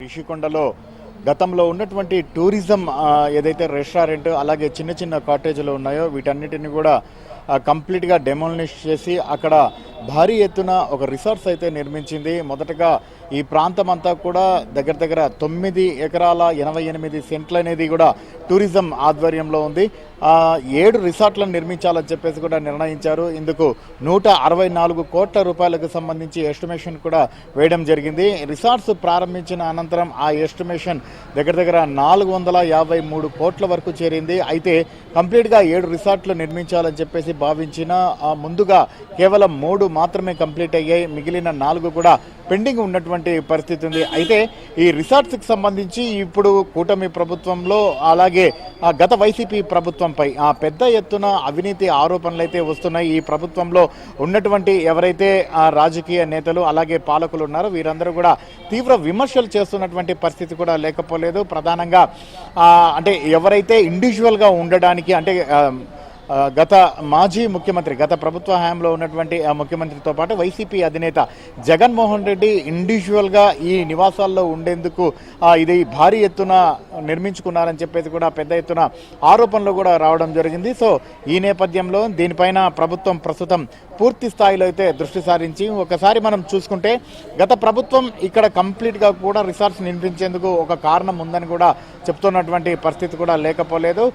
రిషికొండలో గతంలో ఉన్నటువంటి టూరిజం ఏదైతే రెస్టారెంట్ అలాగే చిన్న చిన్న కాటేజీలు ఉన్నాయో వీటన్నిటిని కూడా కంప్లీట్గా డెమోలిష్ చేసి అక్కడ భారీ ఎత్తున ఒక రిసార్ట్స్ అయితే నిర్మించింది. మొదటగా ఈ ప్రాంతం అంతా కూడా దగ్గర దగ్గర 9 ఎకరాల 88 సెంట్లు అనేది కూడా టూరిజం ఆధ్వర్యంలో ఉంది. 7 రిసార్ట్లను నిర్మించాలని చెప్పేసి కూడా నిర్ణయించారు. ఇందుకు 164 కోట్ల రూపాయలకు సంబంధించి ఎస్టిమేషన్ కూడా వేయడం జరిగింది. రిసార్ట్స్ ప్రారంభించిన అనంతరం ఆ ఎస్టిమేషన్ దగ్గర దగ్గర 453 కోట్ల వరకు చేరింది. అయితే కంప్లీట్గా 7 రిసార్ట్లు నిర్మించాలని చెప్పేసి భావించిన ముందుగా కేవలం 3 మాత్రమే కంప్లీట్ అయ్యాయి. మిగిలిన 4 కూడా పెండింగ్ ఉన్నటువంటి పరిస్థితి ఉంది. అయితే ఈ రిసార్ట్స్కి సంబంధించి ఇప్పుడు కూటమి ప్రభుత్వంలో అలాగే గత వైసీపీ ప్రభుత్వంపై పెద్ద ఎత్తున అవినీతి ఆరోపణలు అయితే వస్తున్నాయి. ఈ ప్రభుత్వంలో ఉన్నటువంటి ఎవరైతే రాజకీయ నేతలు అలాగే పాలకులు ఉన్నారో వీరందరూ కూడా తీవ్ర విమర్శలు చేస్తున్నటువంటి పరిస్థితి కూడా లేకపోలేదు. ప్రధానంగా అంటే ఎవరైతే ఇండివిజువల్గా ఉండడానికి అంటే గత మాజీ ముఖ్యమంత్రి గత ప్రభుత్వ హయాంలో ఉన్నటువంటి ముఖ్యమంత్రితో పాటు వైసీపీ అధినేత జగన్మోహన్ రెడ్డి ఇండివిజువల్గా ఈ నివాసాల్లో ఉండేందుకు ఇది భారీ ఎత్తున నిర్మించుకున్నారని చెప్పేసి కూడా పెద్ద ఎత్తున ఆరోపణలు కూడా రావడం జరిగింది. సో ఈ నేపథ్యంలో దీనిపైన ప్రభుత్వం ప్రస్తుతం పూర్తి స్థాయిలో అయితే దృష్టి సారించి ఒకసారి మనం చూసుకుంటే గత ప్రభుత్వం ఇక్కడ కంప్లీట్గా కూడా రిసార్ట్స్ నిర్మించేందుకు ఒక కారణం ఉందని కూడా చెప్తున్నటువంటి పరిస్థితి కూడా లేకపోలేదు.